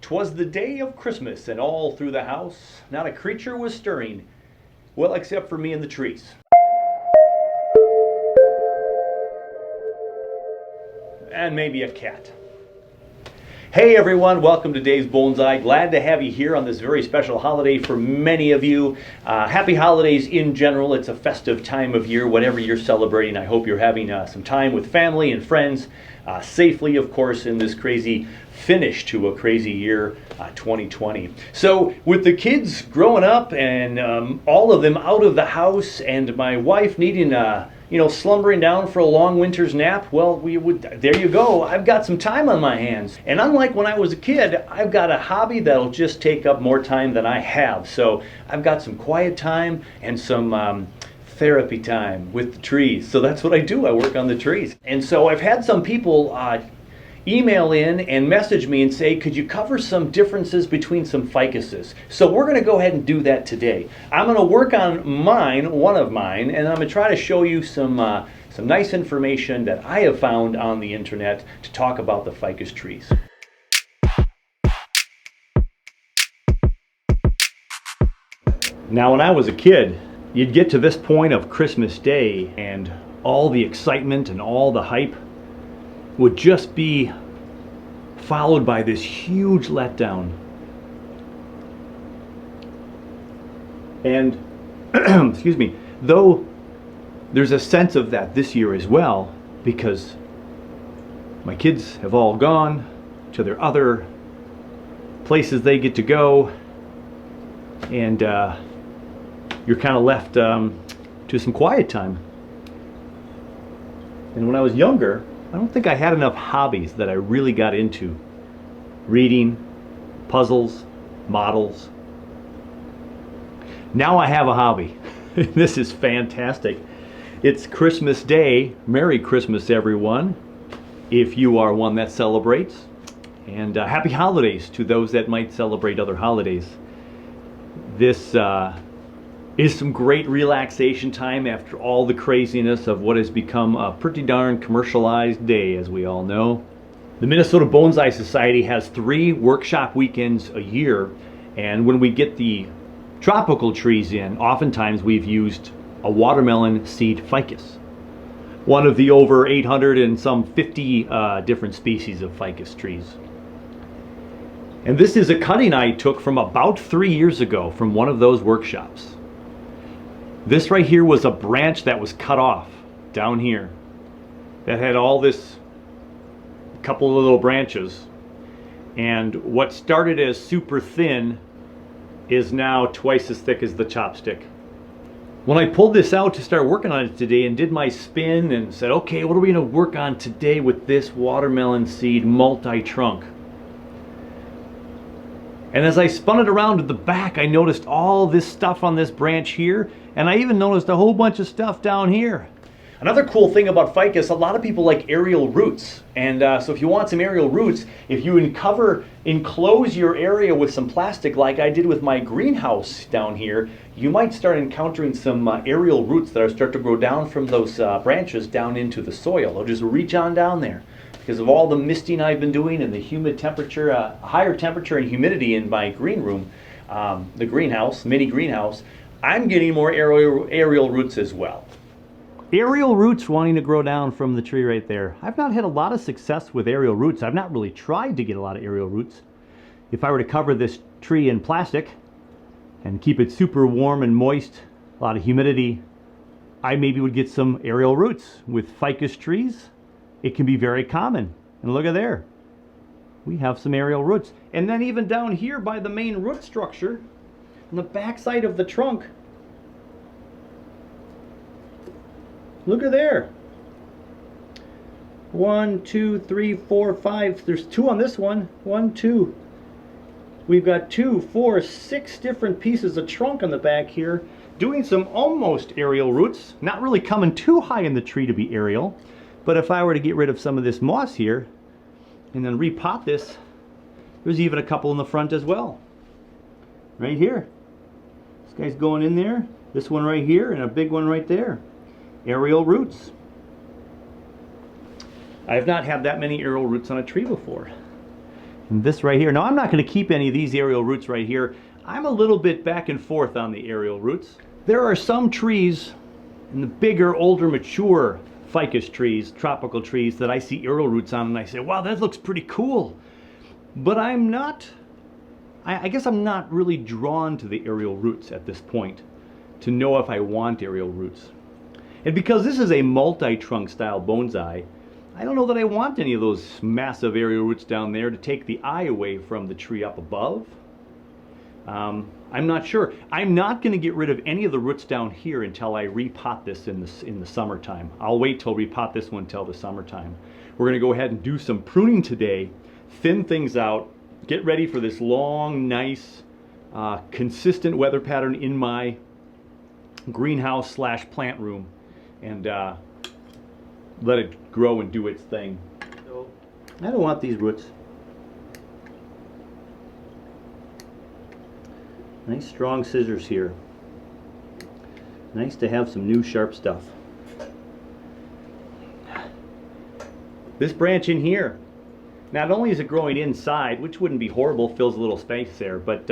'Twas the day of Christmas, and all through the house not a creature was stirring, well, except for me and the trees. And maybe a cat. Hey everyone, welcome to Dave's Bonsai. Glad to have you here on this very special holiday for many of you. Happy holidays in general. It's a festive time of year, whatever you're celebrating. I hope you're having some time with family and friends, safely, of course, in this crazy finish to a crazy year, 2020. So with the kids growing up and all of them out of the house and my wife needing slumbering down for a long winter's nap, well, there you go. I've got some time on my hands. And unlike when I was a kid, I've got a hobby that'll just take up more time than I have. So I've got some quiet time and some therapy time with the trees. So that's what I do. I work on the trees. And so I've had some people email in and message me and say, could you cover some differences between some ficuses? So we're going to go ahead and do that today. I'm going to work on one of mine, and I'm going to try to show you some nice information that I have found on the internet to talk about the ficus trees. Now, when I was a kid, you'd get to this point of Christmas Day and all the excitement and all the hype would just be followed by this huge letdown. And, excuse me, though there's a sense of that this year as well, because my kids have all gone to their other places they get to go, and you're kind of left to some quiet time. And when I was younger, I don't think I had enough hobbies that I really got into. Reading, puzzles, models. Now I have a hobby. This is fantastic. It's Christmas Day. Merry Christmas, everyone, if you are one that celebrates. And happy holidays to those that might celebrate other holidays. This is some great relaxation time after all the craziness of what has become a pretty darn commercialized day, as we all know. The Minnesota Bonsai Society has 3 workshop weekends a year, and when we get the tropical trees in, oftentimes we've used a Watermelon Seed Ficus, one of the over 800 and some 50 different species of ficus trees. And this is a cutting I took from about 3 years ago from one of those workshops. This right here was a branch that was cut off down here that had all this couple of little branches, and what started as super thin is now twice as thick as the chopstick. When I pulled this out to start working on it today and did my spin and said, okay, what are we going to work on today with this watermelon seed multi-trunk? And as I spun it around to the back, I noticed all this stuff on this branch here, and I even noticed a whole bunch of stuff down here. Another cool thing about ficus, a lot of people like aerial roots. And so if you want some aerial roots, if you enclose your area with some plastic like I did with my greenhouse down here, you might start encountering some aerial roots that start to grow down from those branches down into the soil. They'll just reach on down there. Because of all the misting I've been doing and the humid temperature, higher temperature and humidity in my green room, the greenhouse, mini greenhouse, I'm getting more aerial roots as well. Aerial roots wanting to grow down from the tree right there. I've not had a lot of success with aerial roots. I've not really tried to get a lot of aerial roots. If I were to cover this tree in plastic and keep it super warm and moist, a lot of humidity, I maybe would get some aerial roots. With ficus trees, it can be very common. And look at there. We have some aerial roots. And then even down here by the main root structure, on the back side of the trunk, look at there. 1, 2, 3, 4, 5. There's 2 on this one. 1, 2. We've got 2, 4, 6 different pieces of trunk on the back here, doing some almost aerial roots. Not really coming too high in the tree to be aerial. But if I were to get rid of some of this moss here and then repot this, there's even a couple in the front as well. Right here. This guy's going in there. This one right here and a big one right there. Aerial roots. I have not had that many aerial roots on a tree before. And this right here. Now I'm not going to keep any of these aerial roots right here. I'm a little bit back and forth on the aerial roots. There are some trees in the bigger, older, mature ficus trees, tropical trees, that I see aerial roots on and I say, wow, that looks pretty cool. But I'm not, I guess I'm not really drawn to the aerial roots at this point to know if I want aerial roots. And because this is a multi-trunk style bonsai, I don't know that I want any of those massive aerial roots down there to take the eye away from the tree up above. I'm not sure. I'm not going to get rid of any of the roots down here until I repot this in the summertime. I'll wait till repot this one until the summertime. We're going to go ahead and do some pruning today, thin things out, get ready for this long, nice, consistent weather pattern in my greenhouse / plant room, and let it grow and do its thing. So I don't want these roots. Nice strong scissors here. Nice to have some new sharp stuff. This branch in here, not only is it growing inside, which wouldn't be horrible, fills a little space there, but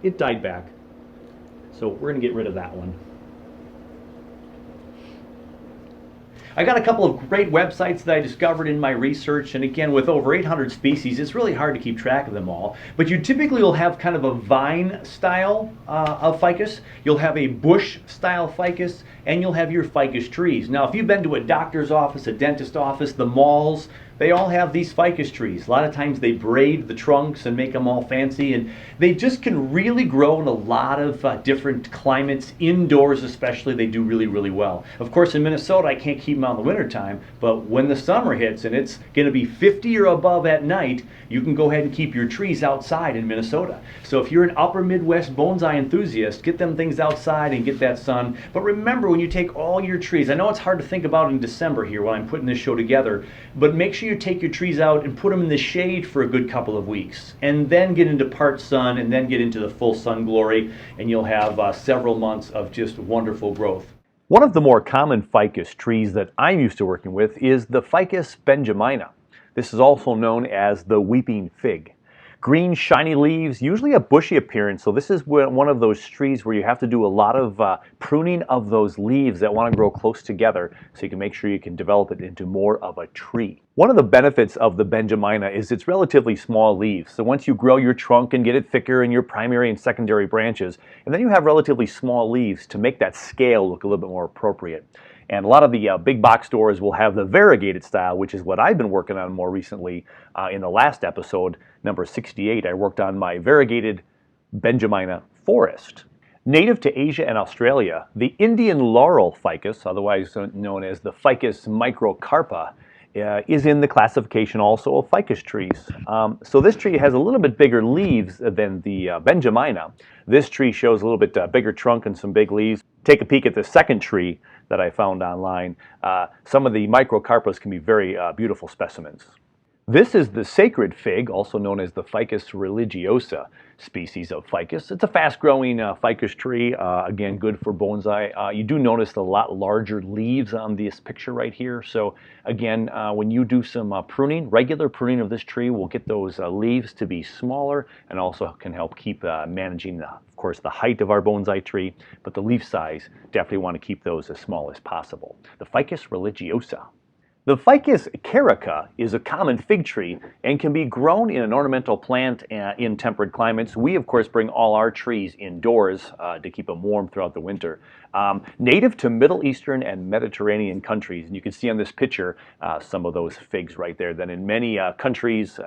it died back. So we're going to get rid of that one. I got a couple of great websites that I discovered in my research, and again, with over 800 species, it's really hard to keep track of them all. But you typically will have kind of a vine style of ficus, you'll have a bush style ficus, and you'll have your ficus trees. Now, if you've been to a doctor's office, a dentist office, the malls, they all have these ficus trees. A lot of times they braid the trunks and make them all fancy, and they just can really grow in a lot of different climates. Indoors especially, they do really, really well. Of course, in Minnesota, I can't keep them out in the wintertime, but when the summer hits and it's going to be 50 or above at night, you can go ahead and keep your trees outside in Minnesota. So if you're an upper Midwest bonsai enthusiast, get them things outside and get that sun. But remember, when you take all your trees, I know it's hard to think about in December here while I'm putting this show together, but make sure you take your trees out and put them in the shade for a good couple of weeks, and then get into part sun, and then get into the full sun glory, and you'll have several months of just wonderful growth. One of the more common ficus trees that I'm used to working with is the Ficus benjamina. This is also known as the weeping fig. Green, shiny leaves, usually a bushy appearance, so this is one of those trees where you have to do a lot of pruning of those leaves that want to grow close together so you can make sure you can develop it into more of a tree. One of the benefits of the benjamina is its relatively small leaves. So once you grow your trunk and get it thicker in your primary and secondary branches, and then you have relatively small leaves to make that scale look a little bit more appropriate. And a lot of the big box stores will have the variegated style, which is what I've been working on more recently. In the last episode, number 68, I worked on my variegated benjamina forest. Native to Asia and Australia, the Indian laurel ficus, otherwise known as the Ficus microcarpa, is in the classification also of ficus trees. So this tree has a little bit bigger leaves than the benjamina. This tree shows a little bit bigger trunk and some big leaves. Take a peek at the second tree that I found online. Some of the microcarpas can be very beautiful specimens. This is the sacred fig, also known as the Ficus religiosa species of ficus. It's a fast-growing ficus tree, again, good for bonsai. You do notice a lot larger leaves on this picture right here. So again, when you do some pruning, regular pruning of this tree will get those leaves to be smaller, and also can help keep managing, of course, the height of our bonsai tree, but the leaf size, definitely want to keep those as small as possible. The Ficus religiosa. The Ficus carica is a common fig tree and can be grown in an ornamental plant in temperate climates. We, of course, bring all our trees indoors to keep them warm throughout the winter. Native to Middle Eastern and Mediterranean countries, and you can see on this picture some of those figs right there. Then in many countries,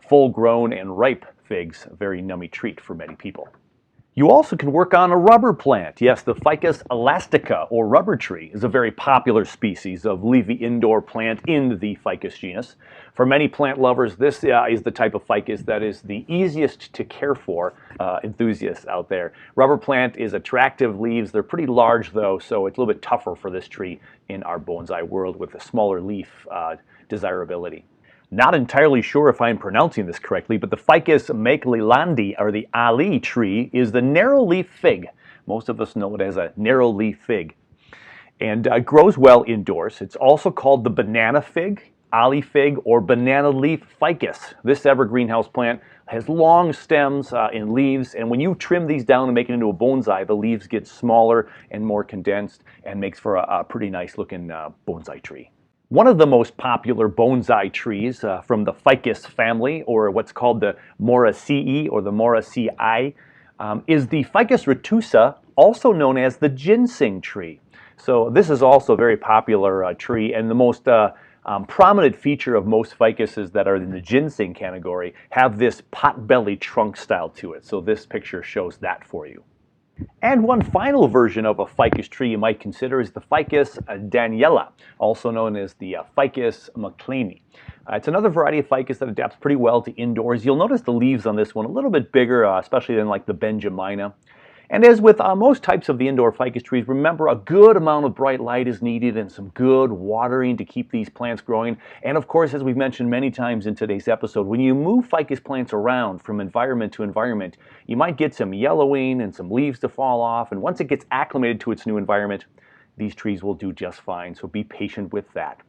full-grown and ripe figs, a very nummy treat for many people. You also can work on a rubber plant. Yes, the Ficus elastica, or rubber tree, is a very popular species of leafy indoor plant in the Ficus genus. For many plant lovers, this is the type of ficus that is the easiest to care for enthusiasts out there. Rubber plant is attractive leaves. They're pretty large, though, so it's a little bit tougher for this tree in our bonsai world with a smaller leaf desirability. Not entirely sure if I'm pronouncing this correctly, but the Ficus makelilandi, or the Ali tree, is the narrow leaf fig. Most of us know it as a narrow leaf fig. And grows well indoors. It's also called the banana fig, Ollie fig or banana leaf ficus. This evergreen house plant has long stems and leaves, and when you trim these down and make it into a bonsai, the leaves get smaller and more condensed and makes for a pretty nice looking bonsai tree. One of the most popular bonsai trees from the ficus family, or what's called the Moraceae or the Moraceae, is the Ficus retusa, also known as the ginseng tree. So this is also a very popular tree, and the most prominent feature of most ficuses that are in the ginseng category have this pot-belly trunk style to it. So this picture shows that for you. And one final version of a ficus tree you might consider is the Ficus daniela, also known as the Ficus macleanei. It's another variety of ficus that adapts pretty well to indoors. You'll notice the leaves on this one a little bit bigger, especially than like the benjamina. And as with most types of the indoor ficus trees, remember a good amount of bright light is needed and some good watering to keep these plants growing. And of course, as we've mentioned many times in today's episode, when you move ficus plants around from environment to environment, you might get some yellowing and some leaves to fall off. And once it gets acclimated to its new environment, these trees will do just fine. So be patient with that.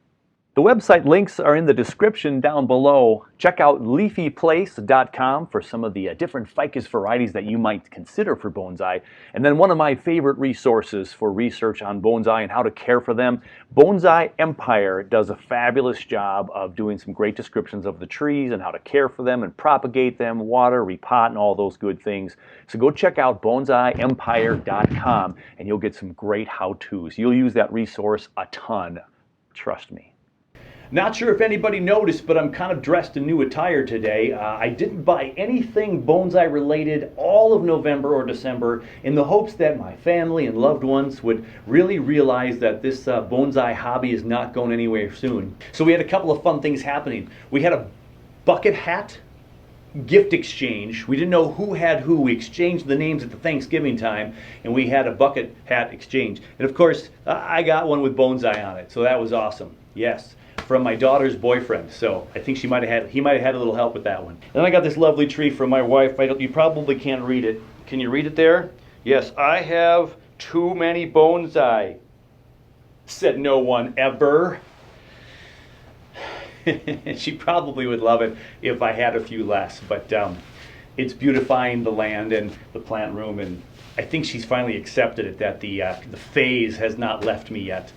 The website links are in the description down below. Check out leafyplace.com for some of the different ficus varieties that you might consider for bonsai. And then one of my favorite resources for research on bonsai and how to care for them, Bonsai Empire does a fabulous job of doing some great descriptions of the trees and how to care for them and propagate them, water, repot, and all those good things. So go check out bonsaiempire.com and you'll get some great how-tos. You'll use that resource a ton, trust me. Not sure if anybody noticed, but I'm kind of dressed in new attire today. I didn't buy anything bonsai related all of November or December in the hopes that my family and loved ones would really realize that this bonsai hobby is not going anywhere soon. So we had a couple of fun things happening. We had a bucket hat gift exchange. We didn't know who had who. We exchanged the names at the Thanksgiving time, and we had a bucket hat exchange. And of course, I got one with bonsai on it, so that was awesome. Yes. From my daughter's boyfriend, so I think he might have had a little help with that one. Then I got this lovely tree from my wife. You probably can't read it. Can you read it there? Yes, I have too many bonsai, said no one ever. She probably would love it if I had a few less, but it's beautifying the land and the plant room, and I think she's finally accepted it that the phase has not left me yet.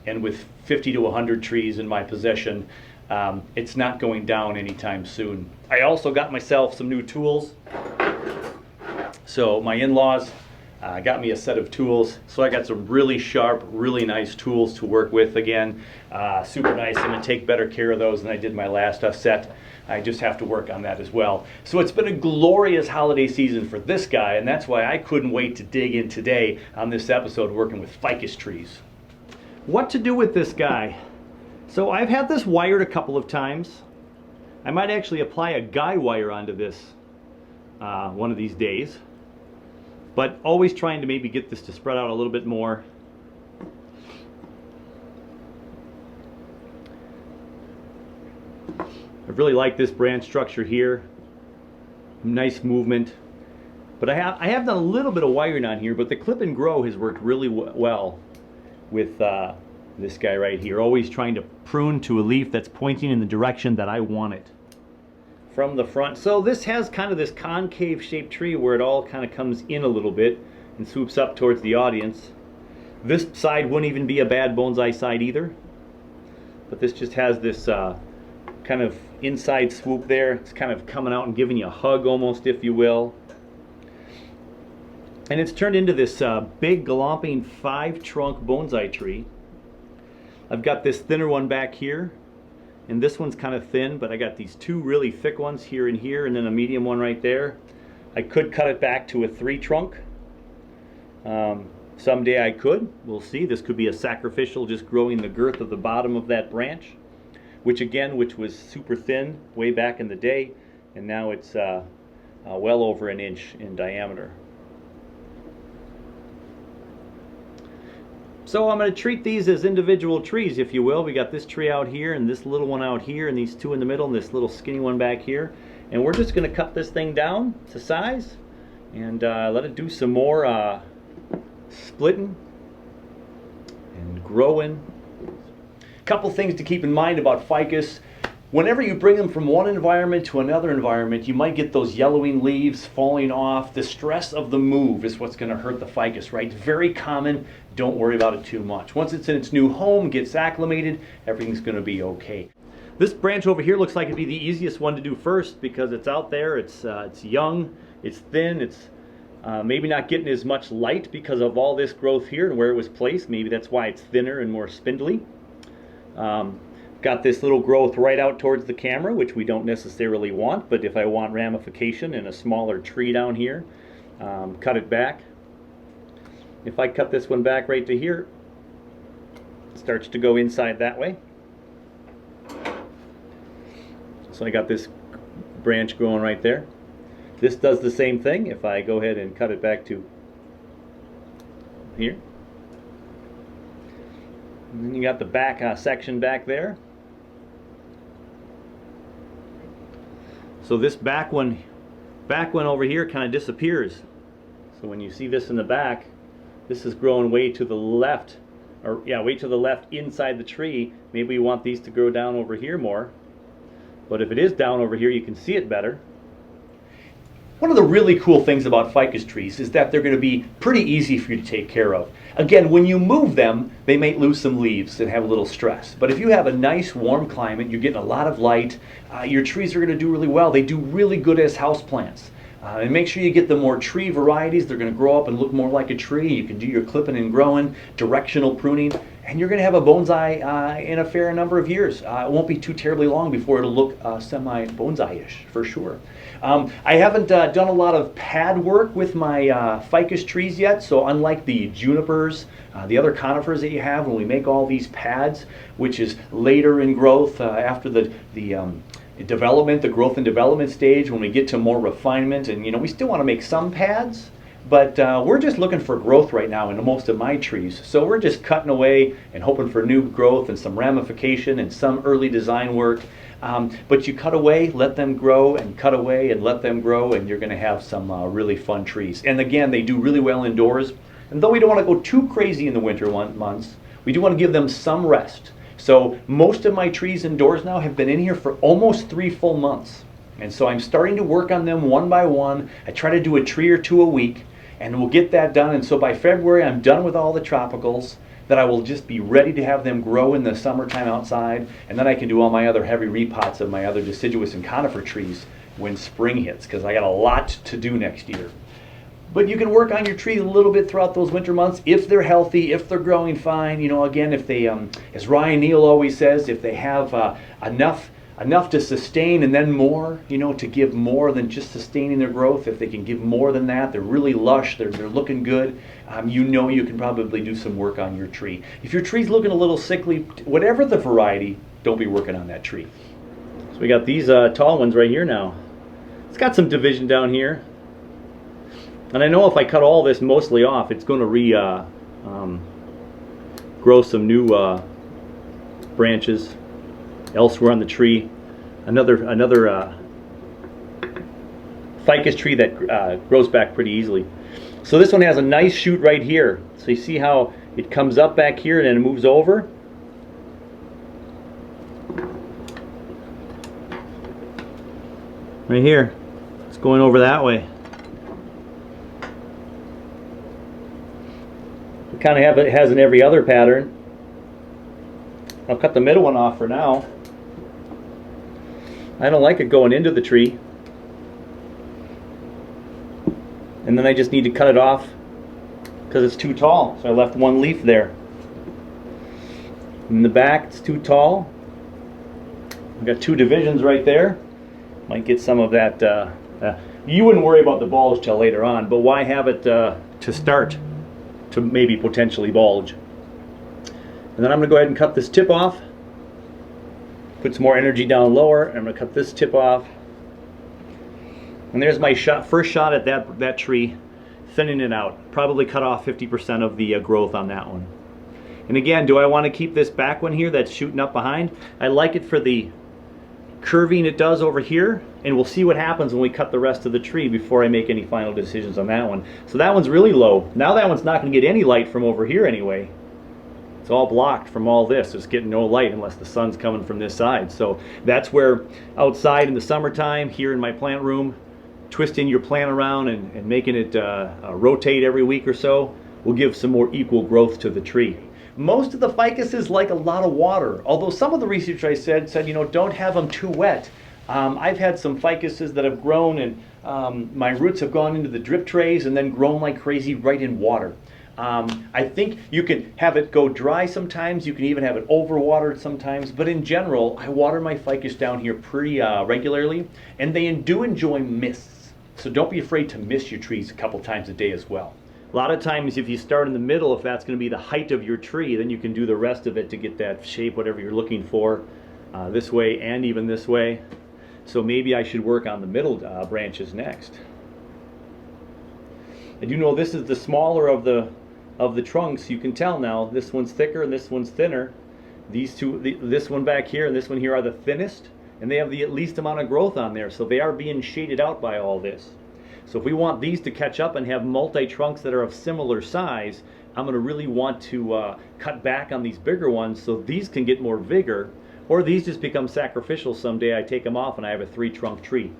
And with 50 to 100 trees in my possession, it's not going down anytime soon. I also got myself some new tools. So my in-laws got me a set of tools. So I got some really sharp, really nice tools to work with again. Super nice. I'm going to take better care of those than I did my last set. I just have to work on that as well. So it's been a glorious holiday season for this guy, and that's why I couldn't wait to dig in today on this episode working with ficus trees. What to do with this guy? So I've had this wired a couple of times. I might actually apply a guy wire onto this one of these days, but always trying to maybe get this to spread out a little bit more. I really like this branch structure here. Nice movement. But I have done a little bit of wiring on here, but the clip and grow has worked really well with this guy right here, always trying to prune to a leaf that's pointing in the direction that I want it from the front. So this has kind of this concave shaped tree where it all kind of comes in a little bit and swoops up towards the audience. This side wouldn't even be a bad bonsai side either, but this just has this kind of inside swoop there. It's kind of coming out and giving you a hug almost, if you will. And it's turned into this big glomping 5-trunk bonsai tree. I've got this thinner one back here, and this one's kind of thin, but I got these two really thick ones here and here, and then a medium one right there. I could cut it back to a 3-trunk. Someday I could. We'll see. This could be a sacrificial, just growing the girth of the bottom of that branch, which was super thin way back in the day, and now it's well over an inch in diameter. So I'm going to treat these as individual trees, if you will. We got this tree out here, and this little one out here, and these two in the middle, and this little skinny one back here. And we're just going to cut this thing down to size and let it do some more splitting and growing. Couple things to keep in mind about ficus. Whenever you bring them from one environment to another environment, you might get those yellowing leaves falling off. The stress of the move is what's going to hurt the ficus, right? It's very common. Don't worry about it too much. Once it's in its new home, gets acclimated, everything's going to be okay. This branch over here looks like it'd be the easiest one to do first because it's out there, it's young, it's thin, it's maybe not getting as much light because of all this growth here and where it was placed. Maybe that's why it's thinner and more spindly. Got this little growth right out towards the camera, which we don't necessarily want, but if I want ramification in a smaller tree down here, cut it back. If I cut this one back right to here, it starts to go inside that way. So I got this branch growing right there. This does the same thing if I go ahead and cut it back to here. And then you got the back section back there. So this back one over here kind of disappears. So when you see this in the back, this is growing way to the left, or yeah, way to the left inside the tree. Maybe you want these to grow down over here more. But if it is down over here, you can see it better. One of the really cool things about ficus trees is that they're going to be pretty easy for you to take care of. Again, when you move them, they may lose some leaves and have a little stress. But if you have a nice warm climate, you're getting a lot of light, your trees are going to do really well. They do really good as houseplants. And make sure you get the more tree varieties. They're going to grow up and look more like a tree. You can do your clipping and growing, directional pruning, and you're going to have a bonsai in a fair number of years. It won't be too terribly long before it'll look semi-bonsai-ish, for sure. I haven't done a lot of pad work with my ficus trees yet, so unlike the junipers, the other conifers that you have, when we make all these pads, which is later in growth after the development, the growth and development stage, when we get to more refinement, and we still want to make some pads, but we're just looking for growth right now in most of my trees. So we're just cutting away and hoping for new growth and some ramification and some early design work. But you cut away, let them grow, and cut away and let them grow, and you're going to have some really fun trees. And again, they do really well indoors. And though we don't want to go too crazy in the winter months, we do want to give them some rest. So most of my trees indoors now have been in here for almost 3 full months. And so I'm starting to work on them one by one. I try to do a tree or two a week, and we'll get that done. And so by February, I'm done with all the tropicals, that I will just be ready to have them grow in the summertime outside, and then I can do all my other heavy repots of my other deciduous and conifer trees when spring hits, because I got a lot to do next year. But you can work on your tree a little bit throughout those winter months if they're healthy, if they're growing fine. Again, if they, as Ryan Neal always says, if they have enough to sustain and then more, to give more than just sustaining their growth. If they can give more than that, they're really lush, they're looking good, you can probably do some work on your tree. If your tree's looking a little sickly, whatever the variety, don't be working on that tree. So we got these tall ones right here now. It's got some division down here. And I know if I cut all this mostly off, it's going to grow some new branches elsewhere on the tree. Another ficus tree that grows back pretty easily. So this one has a nice shoot right here. So you see how it comes up back here and then it moves over. Right here. It's going over that way. It kind of it has in every other pattern. I'll cut the middle one off for now. I don't like it going into the tree. And then I just need to cut it off because it's too tall. So I left one leaf there. In the back, it's too tall. I've got 2 divisions right there. Might get some of that. You wouldn't worry about the bulge till later on, but why have it to start to maybe potentially bulge? And then I'm going to go ahead and cut this tip off. Put some more energy down lower. And I'm going to cut this tip off. And there's my first shot at that tree, thinning it out. Probably cut off 50% of the growth on that one. And again, do I want to keep this back one here that's shooting up behind? I like it for the curving it does over here, and we'll see what happens when we cut the rest of the tree before I make any final decisions on that one. So that one's really low. Now that one's not going to get any light from over here anyway. It's all blocked from all this. It's getting no light unless the sun's coming from this side. So that's where outside in the summertime, here in my plant room, twisting your plant around and making it rotate every week or so will give some more equal growth to the tree. Most of the ficuses like a lot of water, although some of the research I said, you know, don't have them too wet. I've had some ficuses that have grown and my roots have gone into the drip trays and then grown like crazy right in water. I think you can have it go dry sometimes, you can even have it overwatered sometimes, but in general, I water my ficus down here pretty regularly, and they do enjoy mists. So don't be afraid to mist your trees a couple times a day as well. A lot of times if you start in the middle, if that's going to be the height of your tree, then you can do the rest of it to get that shape, whatever you're looking for, this way and even this way. So maybe I should work on the middle branches next. I do know this is the smaller of the trunks. You can tell now this one's thicker and this one's thinner. These two, this one back here and this one here are the thinnest, and they have the least amount of growth on there, so they are being shaded out by all this. So if we want these to catch up and have multi-trunks that are of similar size, I'm going to really want to cut back on these bigger ones so these can get more vigor, or these just become sacrificial someday. I take them off and I have a 3-trunk tree.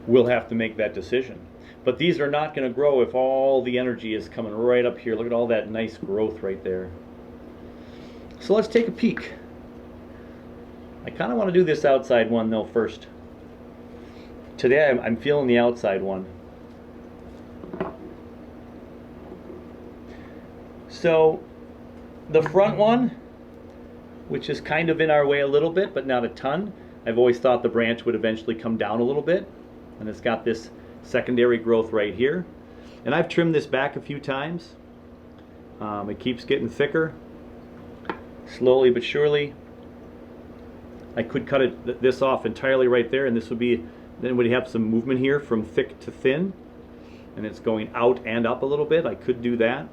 We'll have to make that decision. But these are not going to grow if all the energy is coming right up here. Look at all that nice growth right there. So let's take a peek. I kind of want to do this outside one though first. Today I'm feeling the outside one. So the front one, which is kind of in our way a little bit, but not a ton. I've always thought the branch would eventually come down a little bit, and it's got this secondary growth right here. And I've trimmed this back a few times. It keeps getting thicker, slowly but surely. I could cut this off entirely right there, and this would be, then we'd have some movement here from thick to thin, and it's going out and up a little bit. I could do that.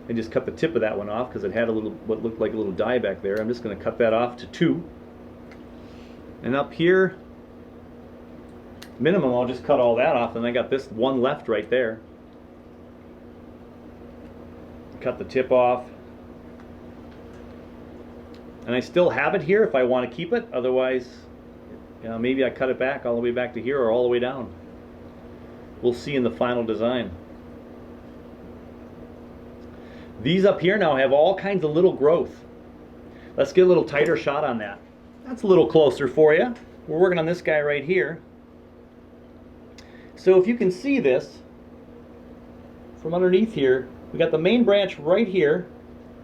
I just cut the tip of that one off because it had a little, what looked like a little die back there. I'm just going to cut that off to 2. And up here, minimum, I'll just cut all that off, and I got this one left right there. Cut the tip off. And I still have it here if I want to keep it. Otherwise, you know, maybe I cut it back all the way back to here or all the way down. We'll see in the final design. These up here now have all kinds of little growth. Let's get a little tighter shot on that. That's a little closer for you. We're working on this guy right here. So if you can see this from underneath here, we got the main branch right here,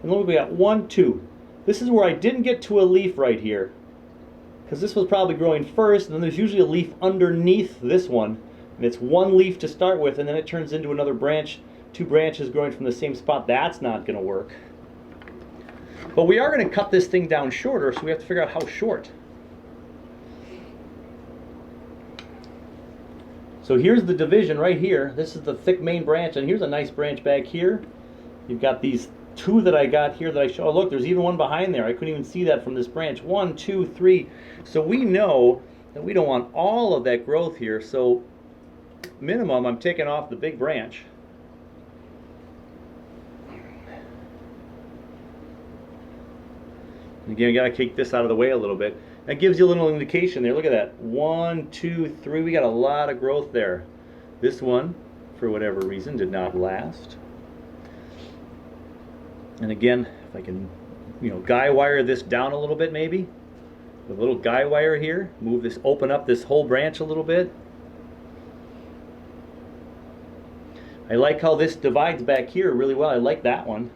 and then we got 1, 2. This is where I didn't get to a leaf right here, because this was probably growing first, and then there's usually a leaf underneath this one, and it's one leaf to start with, and then it turns into another branch, 2 branches growing from the same spot. That's not going to work. But we are going to cut this thing down shorter, so we have to figure out how short. So here's the division right here. This is the thick main branch, and here's a nice branch back here. You've got these 2 that I got here that I show. Oh, look, there's even one behind there. I couldn't even see that from this branch. 1, 2, 3. So we know that we don't want all of that growth here. So minimum, I'm taking off the big branch. Again, you got to kick this out of the way a little bit. That gives you a little indication there. Look at that. 1, 2, 3. We got a lot of growth there. This one, for whatever reason, did not last. And again, if I can, guy wire this down a little bit maybe. With a little guy wire here. Move this, open up this whole branch a little bit. I like how this divides back here really well. I like that one.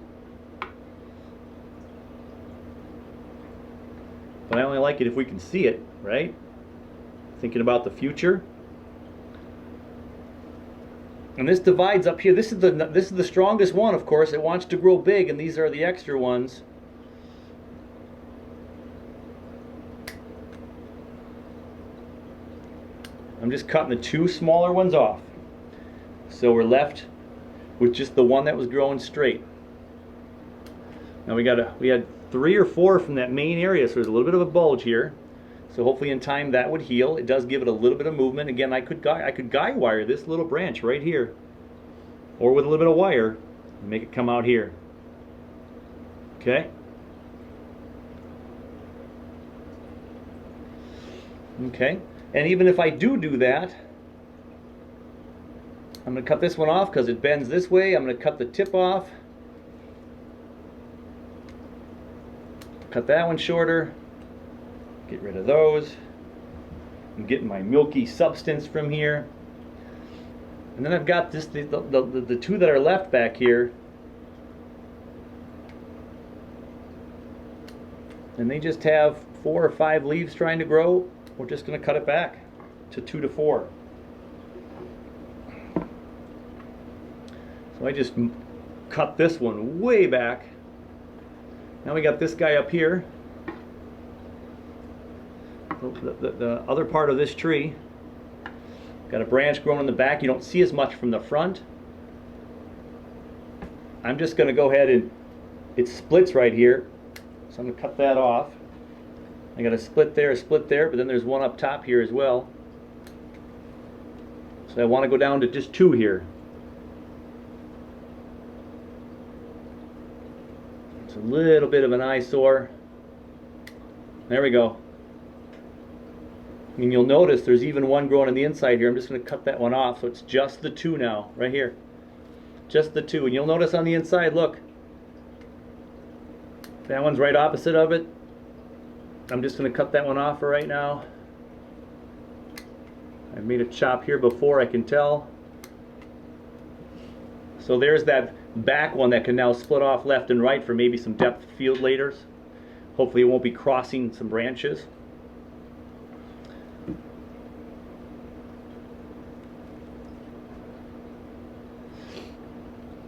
But I only like it if we can see it, right? Thinking about the future. And this divides up here. This is the strongest one, of course. It wants to grow big, and these are the extra ones. I'm just cutting the 2 smaller ones off. So we're left with just the one that was growing straight. Now we had 3 or 4 from that main area, so there's a little bit of a bulge here. So hopefully in time that would heal. It does give it a little bit of movement. Again, I could guy wire this little branch right here, or with a little bit of wire, and make it come out here. Okay. Okay. And even if I do that, I'm going to cut this one off because it bends this way. I'm going to cut the tip off. Cut that one shorter. Get rid of those. I'm getting my milky substance from here. And then I've got this, the two that are left back here. And they just have 4 or 5 leaves trying to grow. We're just going to cut it back to 2 to 4. So I just cut this one way back. Now we got this guy up here. The other part of this tree. Got a branch growing in the back. You don't see as much from the front. I'm just going to go ahead and it splits right here. So I'm going to cut that off. I got a split there, but then there's one up top here as well. So I want to go down to just 2 here. It's a little bit of an eyesore. There we go. And you'll notice there's even one growing on the inside here. I'm just going to cut that one off, so it's just the 2 now, right here. Just the 2. And you'll notice on the inside, look. That one's right opposite of it. I'm just going to cut that one off for right now. I've made a chop here before, I can tell. So there's that back one that can now split off left and right for maybe some depth field later. Hopefully it won't be crossing some branches.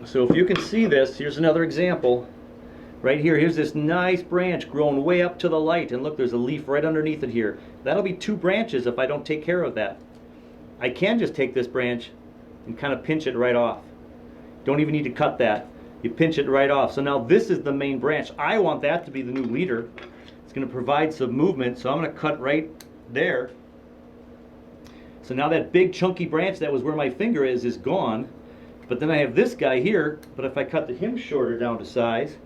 So if you can see this, here's another example. Right here, here's this nice branch growing way up to the light, and look, there's a leaf right underneath it here. That'll be 2 branches if I don't take care of that. I can just take this branch and kind of pinch it right off. Don't even need to cut that. You pinch it right off. So now this is the main branch. I want that to be the new leader. It's going to provide some movement, so I'm going to cut right there. So now that big chunky branch that was where my finger is gone. But then I have this guy here, but if I cut him shorter down to size,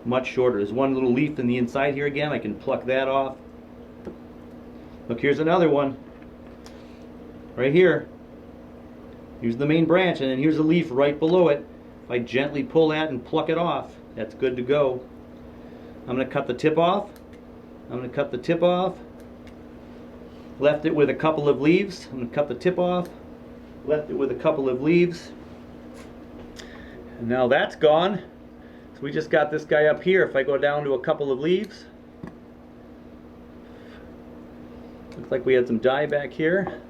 much shorter. There's one little leaf in the inside here again. I can pluck that off. Look, here's another one. Right here. Here's the main branch, and then here's a leaf right below it. If I gently pull that and pluck it off, that's good to go. I'm going to cut the tip off. I'm going to cut the tip off. Left it with a couple of leaves. I'm going to cut the tip off. Left it with a couple of leaves. And now that's gone. So we just got this guy up here. If I go down to a couple of leaves, looks like we had some dye back here.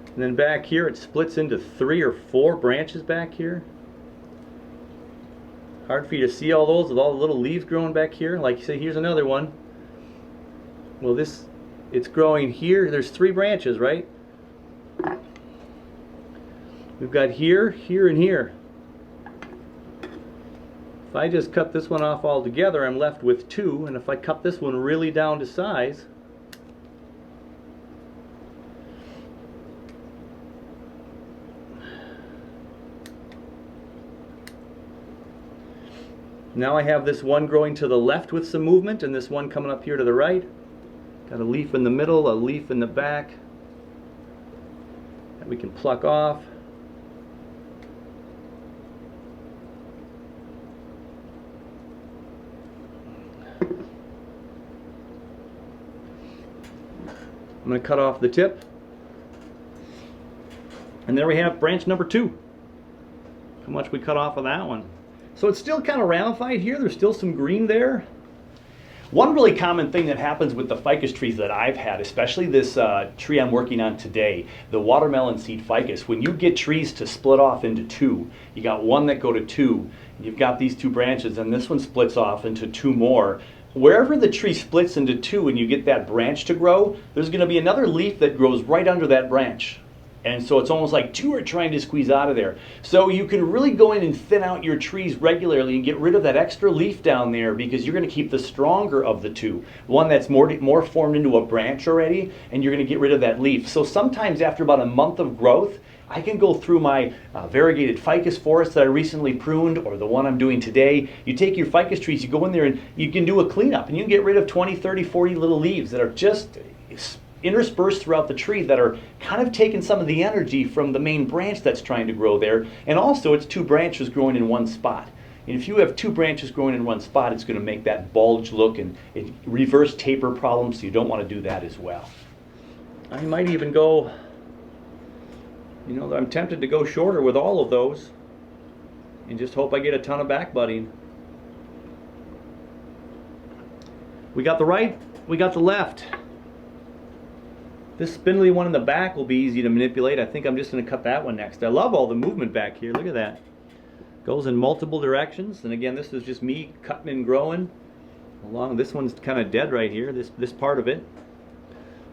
And then back here it splits into 3 or 4 branches back here. Hard for you to see all those with all the little leaves growing back here. Like you say, here's another one. Well, it's growing here. There's 3 branches, right? We've got here, here, and here. If I just cut this one off altogether, I'm left with 2, and if I cut this one really down to size, now I have this one growing to the left with some movement, and this one coming up here to the right. Got a leaf in the middle, a leaf in the back that we can pluck off. I'm going to cut off the tip. And there we have branch number 2. How much we cut off of that one. So it's still kind of ramified here. There's still some green there. One really common thing that happens with the ficus trees that I've had, especially this tree I'm working on today, the Watermelon Seed Ficus, when you get trees to split off into 2, you got one that go to 2, and you've got these 2 branches, and this one splits off into 2 more. Wherever the tree splits into 2 and you get that branch to grow, there's going to be another leaf that grows right under that branch. And so it's almost like two are trying to squeeze out of there. So you can really go in and thin out your trees regularly and get rid of that extra leaf down there, because you're going to keep the stronger of the two. One that's more formed into a branch already, and you're going to get rid of that leaf. So sometimes after about a month of growth, I can go through my variegated ficus forest that I recently pruned, or the one I'm doing today. You take your ficus trees, you go in there and you can do a cleanup, and you can get rid of 20, 30, 40 little leaves that are just interspersed throughout the tree, that are kind of taking some of the energy from the main branch that's trying to grow there. And also it's two branches growing in one spot. And if you have two branches growing in one spot, it's going to make that bulge look and reverse taper problems, so you don't want to do that as well. I might even go, you know, I'm tempted to go shorter with all of those and just hope I get a ton of back budding. We got the right, we got the left. This spindly one in the back will be easy to manipulate. I think I'm just going to cut that one next. I love all the movement back here. Look at that. Goes in multiple directions. And again, this is just me cutting and growing along. This one's kind of dead right here. This part of it.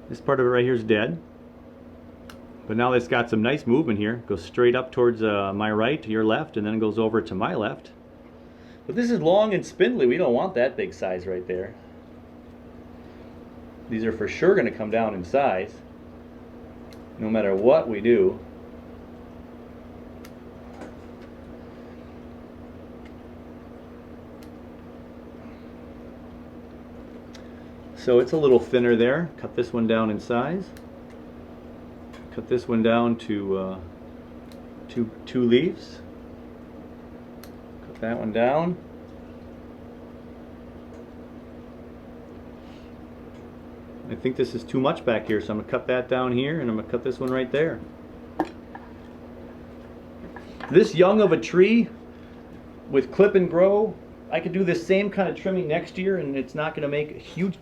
This part of it right here is dead. But now it's got some nice movement here. It goes straight up towards my right to your left, and then it goes over to my left. But this is long and spindly. We don't want that big size right there. These are for sure going to come down in size, no matter what we do. So it's a little thinner there. Cut this one down in size. Cut this one down to two leaves. Cut that one down. I think this is too much back here, so I'm going to cut that down here, and I'm going to cut this one right there. This young of a tree with clip and grow, I could do this same kind of trimming next year, and it's not going to make a huge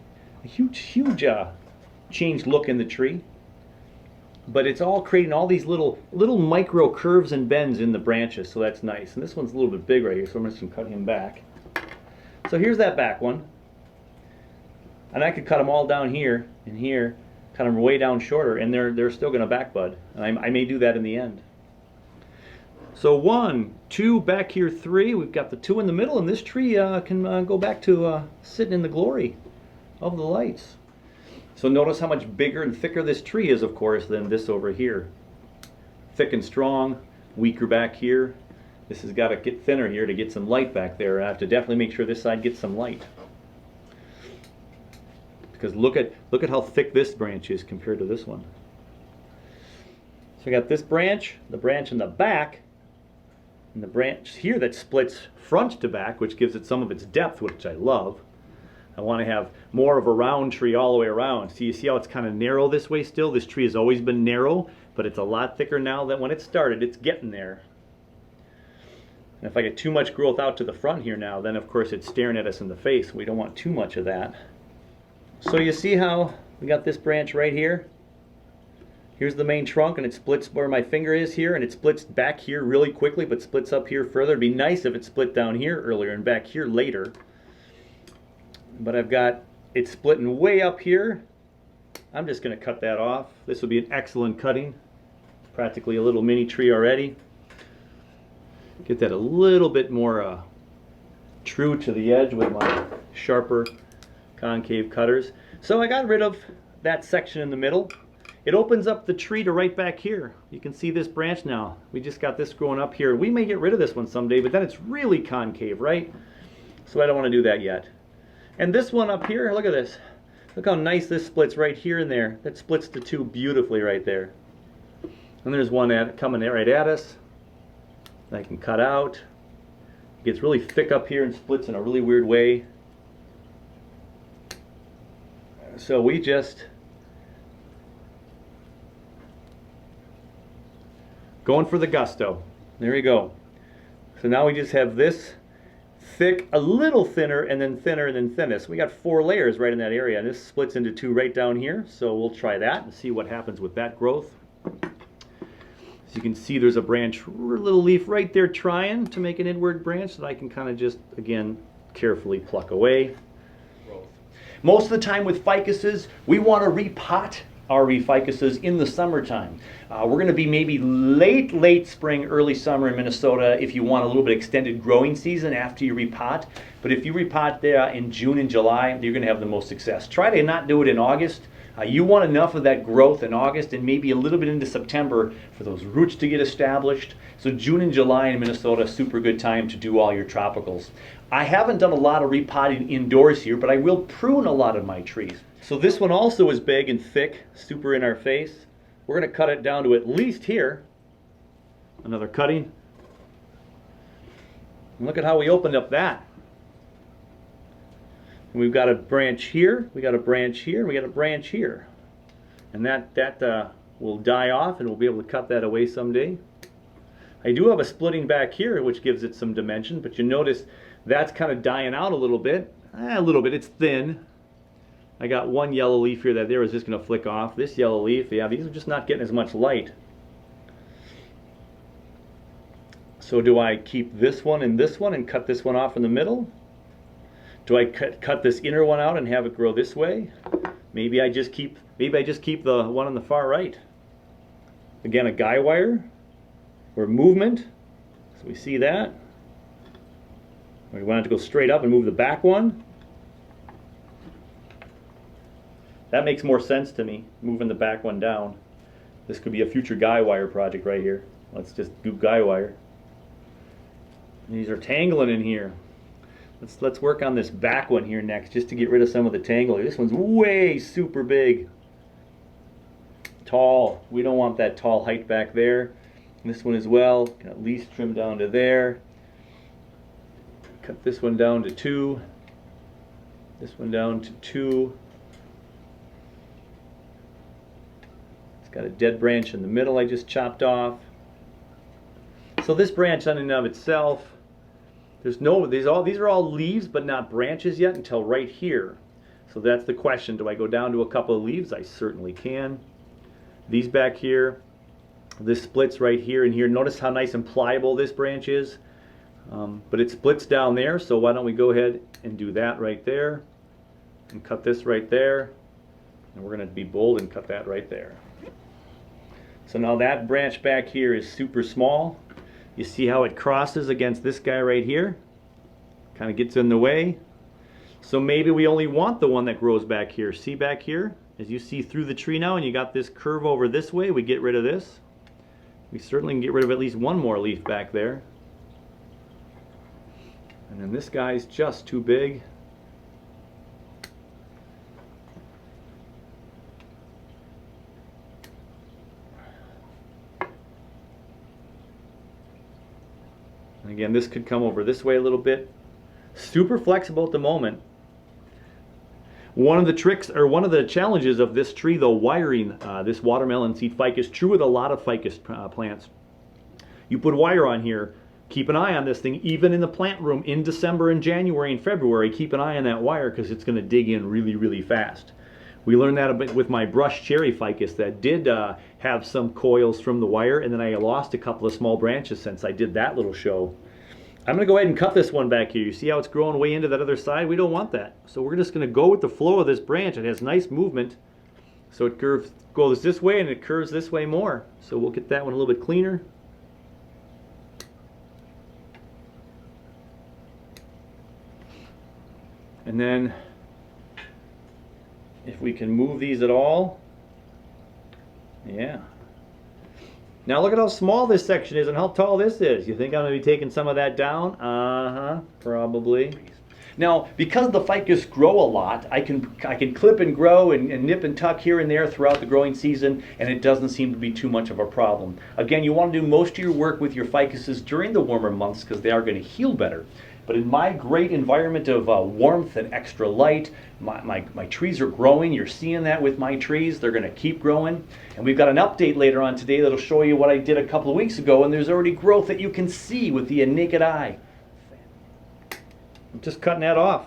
changed look in the tree. But it's all creating all these little micro curves and bends in the branches, so that's nice. And this one's a little bit big right here, so I'm just going to cut him back. So here's that back one. And I could cut them all down here and here, cut them way down shorter, and they're still going to back bud. And I may do that in the end. So 1, 2, back here 3. We've got the 2 in the middle, and this tree can go back to sitting in the glory of the lights. So notice how much bigger and thicker this tree is, of course, than this over here. Thick and strong, weaker back here. This has got to get thinner here to get some light back there. I have to definitely make sure this side gets some light. Because look at how thick this branch is compared to this one. So we got this branch, the branch in the back, and the branch here that splits front to back, which gives it some of its depth, which I love. I want to have more of a round tree all the way around. So you see how it's kind of narrow this way still? This tree has always been narrow, but it's a lot thicker now than when it started. It's getting there. And if I get too much growth out to the front here now, then of course it's staring at us in the face. We don't want too much of that. So you see how we got this branch right here? Here's the main trunk, and it splits where my finger is here, and it splits back here really quickly, but splits up here further. It'd be nice if it split down here earlier and back here later. But I've got it splitting way up here. I'm just going to cut that off. This would be an excellent cutting. Practically a little mini tree already. Get that a little bit more true to the edge with my sharper concave cutters. So I got rid of that section in the middle. It opens up the tree to right back here. You can see this branch now. We just got this growing up here. We may get rid of this one someday, but then it's really concave, right? So I don't want to do that yet. And this one up here, look at this. Look how nice this splits right here and there. That splits the two beautifully right there. And there's one coming right at us that I can cut out. It gets really thick up here and splits in a really weird way. So we just going for the gusto. There we go. So now we just have this thick, a little thinner, and then thinner, and then thinnest. We got 4 layers right in that area, and this splits into 2 right down here. So we'll try that and see what happens with that growth. As you can see, there's a branch, a little leaf right there trying to make an inward branch that I can kind of just, again, carefully pluck away. Most of the time with ficuses, we want to repot RV ficuses in the summertime. We're going to be maybe late spring, early summer in Minnesota if you want a little bit extended growing season after you repot. But if you repot there in June and July, you're going to have the most success. Try to not do it in August. You want enough of that growth in August and maybe a little bit into September for those roots to get established. So June and July in Minnesota, super good time to do all your tropicals. I haven't done a lot of repotting indoors here, but I will prune a lot of my trees. So this one also is big and thick, super in our face. We're going to cut it down to at least here. Another cutting. And look at how we opened up that. And we've got a branch here, we got a branch here, and we got a branch here. And that will die off and we'll be able to cut that away someday. I do have a splitting back here which gives it some dimension, but you notice that's kind of dying out a little bit. It's thin. I got one yellow leaf here that there is just going to flick off. This yellow leaf, yeah, these are just not getting as much light. So do I keep this one and cut this one off in the middle? Do I cut this inner one out and have it grow this way? Maybe I just keep the one on the far right. Again, a guy wire or movement. So we see that. We want it to go straight up and move the back one. That makes more sense to me, moving the back one down. This could be a future guy wire project right here. Let's just do guy wire. These are tangling in here. Let's work on this back one here next, just to get rid of some of the tangler. This one's way super big. Tall. We don't want that tall height back there. And this one as well. Can at least trim down to there. Cut this one down to 2. This one down to 2. It's got a dead branch in the middle I just chopped off. So this branch on and of itself, these are all leaves but not branches yet until right here. So that's the question. Do I go down to a couple of leaves? I certainly can. These back here, this splits right here and here. Notice how nice and pliable this branch is. But it splits down there, so why don't we go ahead and do that right there and cut this right there, and we're going to be bold and cut that right there. So now that branch back here is super small. You see how it crosses against this guy right here? Kind of gets in the way. So maybe we only want the one that grows back here. See back here? As you see through the tree now and you got this curve over this way, we get rid of this. We certainly can get rid of at least one more leaf back there. And then this guy's just too big. And again, this could come over this way a little bit. Super flexible at the moment. One of the tricks, or one of the challenges of this tree, though, wiring this watermelon seed ficus, true with a lot of ficus plants. You put wire on here, keep an eye on this thing, even in the plant room in December and January and February, keep an eye on that wire because it's going to dig in really, really fast. We learned that a bit with my brush cherry ficus that did have some coils from the wire, and then I lost a couple of small branches since I did that little show. I'm going to go ahead and cut this one back here. You see how it's growing way into that other side? We don't want that. So we're just going to go with the flow of this branch. It has nice movement. So it goes this way and it curves this way more. So we'll get that one a little bit cleaner. And then if we can move these at all, yeah. Now look at how small this section is and how tall this is. You think I'm going to be taking some of that down? Probably. Now, because the ficus grow a lot, I can clip and grow and nip and tuck here and there throughout the growing season, and it doesn't seem to be too much of a problem. Again, you want to do most of your work with your ficuses during the warmer months because they are going to heal better. But in my great environment of warmth and extra light, my trees are growing. You're seeing that with my trees. They're going to keep growing. And we've got an update later on today that'll show you what I did a couple of weeks ago, and there's already growth that you can see with the naked eye. I'm just cutting that off.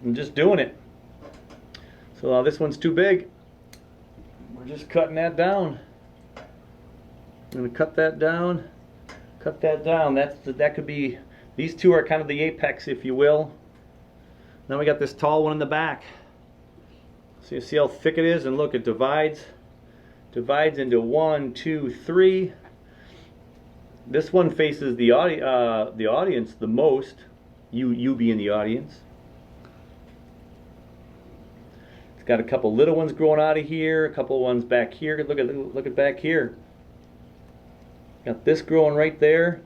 I'm just doing it. So this one's too big. We're just cutting that down. I'm going to cut that down. Cut that down. That could be, these two are kind of the apex, if you will. Now we got this tall one in the back. So you see how thick it is, and look, it divides into 1, 2, 3. This one faces the audience the most. You being the audience. It's got a couple little ones growing out of here, a couple ones back here. Look at back here. Got this growing right there.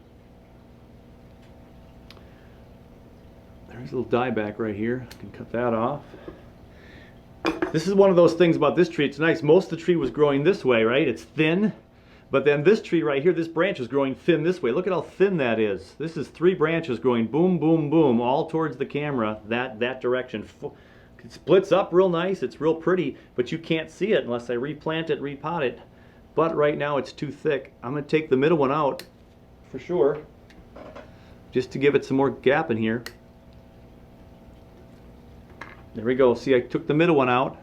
There's a little dieback right here. I can cut that off. This is one of those things about this tree. It's nice. Most of the tree was growing this way, right? It's thin. But then this tree right here, this branch is growing thin this way. Look at how thin that is. This is 3 branches growing boom, boom, boom, all towards the camera, that direction. It splits up real nice. It's real pretty, but you can't see it unless I replant it, repot it. But right now it's too thick. I'm going to take the middle one out for sure, just to give it some more gap in here. There we go. See, I took the middle one out.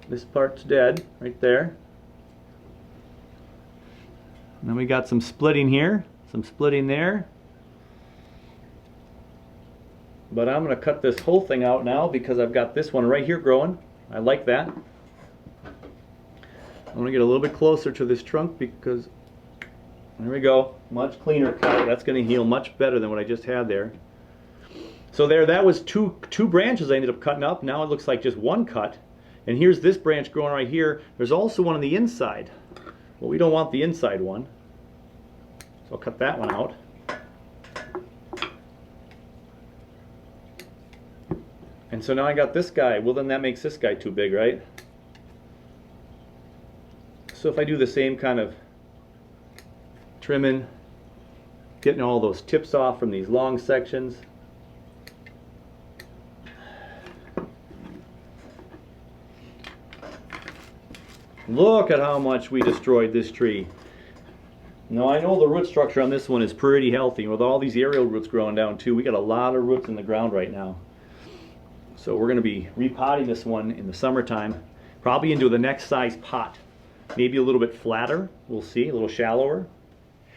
This part's dead right there. And then we got some splitting here, some splitting there. But I'm going to cut this whole thing out now because I've got this one right here growing. I like that. I'm going to get a little bit closer to this trunk because, there we go, much cleaner cut. That's going to heal much better than what I just had there. So there, that was two branches I ended up cutting up. Now it looks like just one cut. And here's this branch growing right here. There's also one on the inside. Well, we don't want the inside one, so I'll cut that one out. And so now I got this guy. Well, then that makes this guy too big, right? So if I do the same kind of trimming, getting all those tips off from these long sections. Look at how much we destroyed this tree. Now I know the root structure on this one is pretty healthy. With all these aerial roots growing down too, we got a lot of roots in the ground right now. So we're going to be repotting this one in the summertime, probably into the next size pot. Maybe a little bit flatter, we'll see, a little shallower.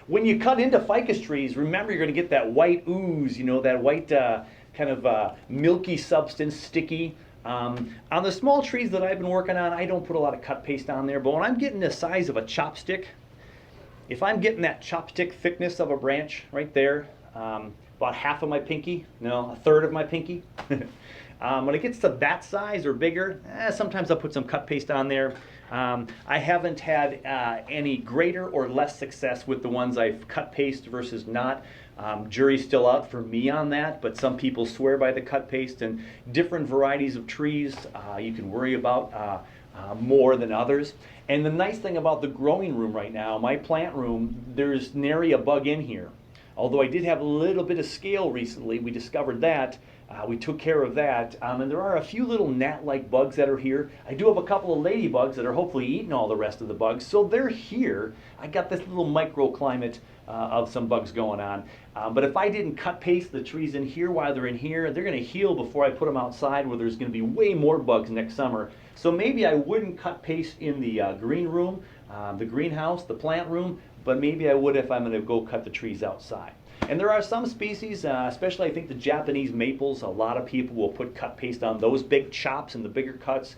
When you cut into ficus trees, remember you're going to get that white ooze, you know, that white kind of milky substance, sticky. On the small trees that I've been working on, I don't put a lot of cut paste on there, but when I'm getting the size of a chopstick, if I'm getting that chopstick thickness of a branch right there, about half of my pinky, no, a third of my pinky, when it gets to that size or bigger, sometimes I'll put some cut paste on there. I haven't had any greater or less success with the ones I've cut paste versus not. Jury's still out for me on that, but some people swear by the cut paste, and different varieties of trees you can worry about more than others. And the nice thing about the growing room right now, my plant room, there's nary a bug in here. Although I did have a little bit of scale recently, we discovered that. We took care of that, and there are a few little gnat-like bugs that are here. I do have a couple of ladybugs that are hopefully eating all the rest of the bugs, so they're here. I got this little microclimate of some bugs going on. But if I didn't cut paste the trees in here while they're in here, they're going to heal before I put them outside where there's going to be way more bugs next summer. So maybe I wouldn't cut paste in the green room, the greenhouse, the plant room, but maybe I would if I'm going to go cut the trees outside. And there are some species, especially I think the Japanese maples, a lot of people will put cut paste on those big chops and the bigger cuts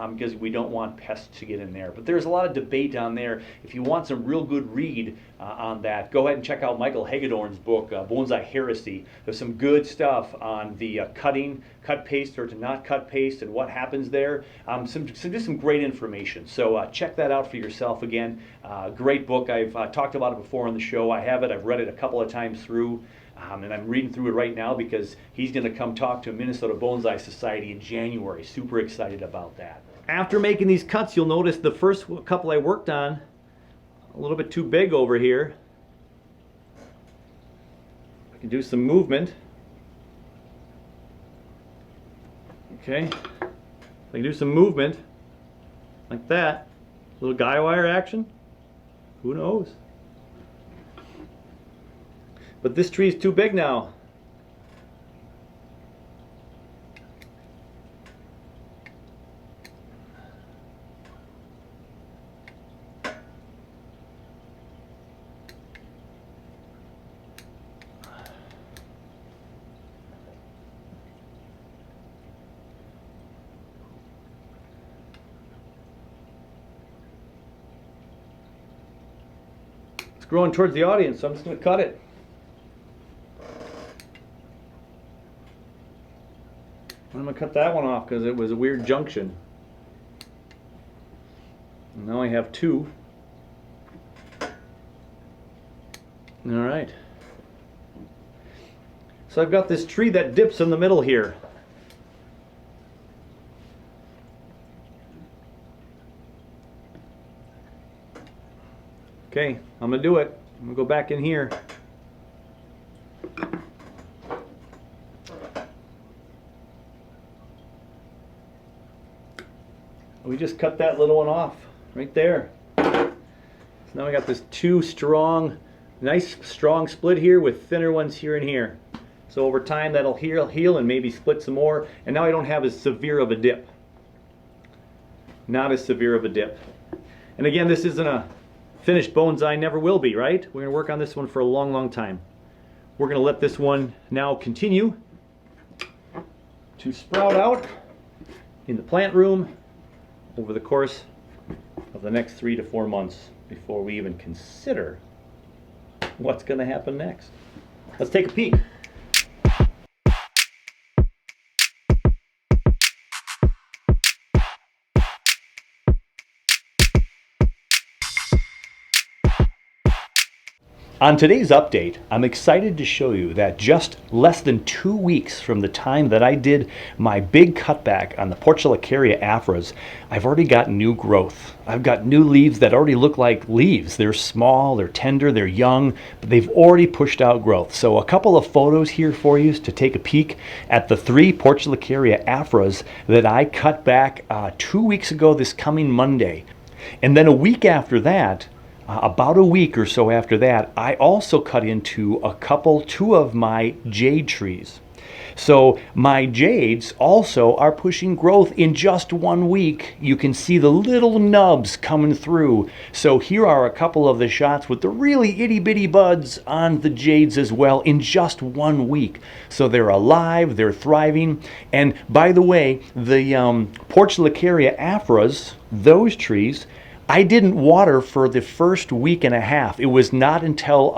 because we don't want pests to get in there. But there's a lot of debate on there. If you want some real good read on that, go ahead and check out Michael Hagedorn's book, Bonsai Heresy. There's some good stuff on the cut paste or to not cut paste and what happens there. Just some great information. So check that out for yourself again. Great book. I've talked about it before on the show. I have it. I've read it a couple of times through. And I'm reading through it right now because he's going to come talk to Minnesota Bonsai Society in January. Super excited about that. After making these cuts, you'll notice the first couple I worked on, a little bit too big over here. I can do some movement. Okay. I can do some movement like that. Little guy wire action. Who knows? But this tree is too big now. growing towards the audience, so I'm just going to cut it. I'm going to cut that one off because it was a weird junction. And now I have two. All right. So I've got this tree that dips in the middle here. Okay, I'm going to do it. I'm going to go back in here. We just cut that little one off right there. So now we got this two strong, nice strong split here with thinner ones here and here. So over time that'll heal and maybe split some more. And now I don't have as severe of a dip. Not as severe of a dip. And again, this isn't a finished bonsai, never will be, right? We're going to work on this one for a long, long time. We're going to let this one now continue to sprout out in the plant room over the course of the next 3 to 4 months before we even consider what's going to happen next. Let's take a peek. On today's update, I'm excited to show you that just less than 2 weeks from the time that I did my big cutback on the Portulacaria afras, I've already got new growth. I've got new leaves that already look like leaves. They're small, they're tender, they're young, but they've already pushed out growth. So a couple of photos here for you to take a peek at the 3 Portulacaria afras that I cut back 2 weeks ago this coming Monday. And then a week after that, about a week or so after that, I also cut into two of my jade trees. So my jades also are pushing growth in just 1 week. You can see the little nubs coming through. So here are a couple of the shots with the really itty bitty buds on the jades as well in just 1 week. So they're alive, they're thriving. And by the way, the Portulacaria afras, those trees, I didn't water for the first week and a half. It was not until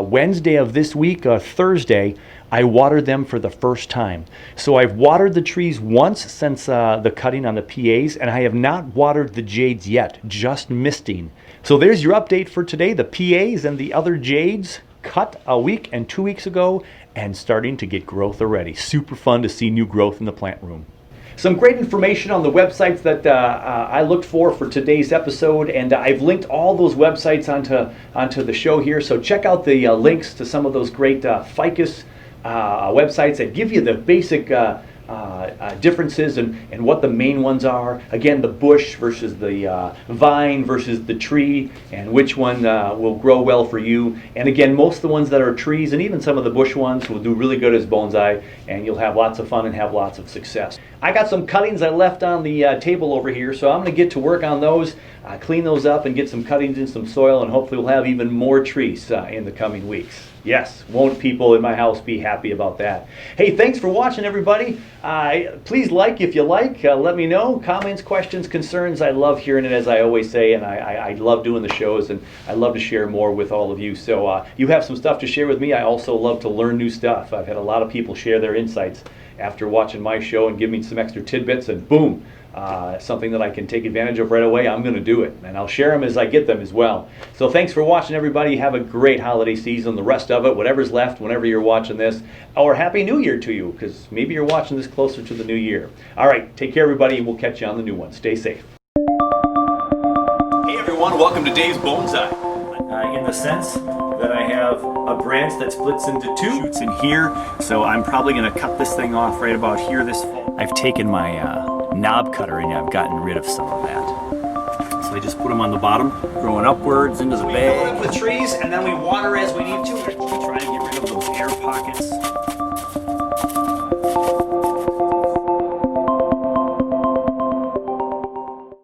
Wednesday of this week, Thursday, I watered them for the first time. So I've watered the trees once since the cutting on the PAs, and I have not watered the jades yet, just misting. So there's your update for today. The PAs and the other jades cut a week and 2 weeks ago and starting to get growth already. Super fun to see new growth in the plant room. Some great information on the websites that I looked for today's episode, and I've linked all those websites onto the show here. So check out the links to some of those great ficus websites that give you the basic differences and what the main ones are. Again, the bush versus the vine versus the tree, and which one will grow well for you. And again, most of the ones that are trees and even some of the bush ones will do really good as bonsai, and you'll have lots of fun and have lots of success. I got some cuttings I left on the table over here, so I'm going to get to work on those, clean those up and get some cuttings in some soil, and hopefully we'll have even more trees in the coming weeks. Yes, won't people in my house be happy about that? Hey, thanks for watching, everybody. Please like if you like. Let me know. Comments, questions, concerns. I love hearing it, as I always say, and I love doing the shows, and I love to share more with all of you. So you have some stuff to share with me. I also love to learn new stuff. I've had a lot of people share their insights after watching my show and give me some extra tidbits, and boom, something that I can take advantage of right away. I'm going to do it, and I'll share them as I get them as well. So thanks for watching, everybody. Have a great holiday season, the rest of it, whatever's left whenever you're watching this, or Happy New Year to you, because maybe you're watching this closer to the new year. All right, take care, everybody, and we'll catch you on the new one. Stay safe. Hey everyone, welcome to Dave's Bonsai. In the sense that I have a branch that splits into two shoots in here, so I'm probably going to cut this thing off right about here this fall. I've taken my knob cutter and I've gotten rid of some of that. So I just put them on the bottom, growing upwards into the bag. We fill up with trees and then we water as we need to. We try and get rid of those air pockets.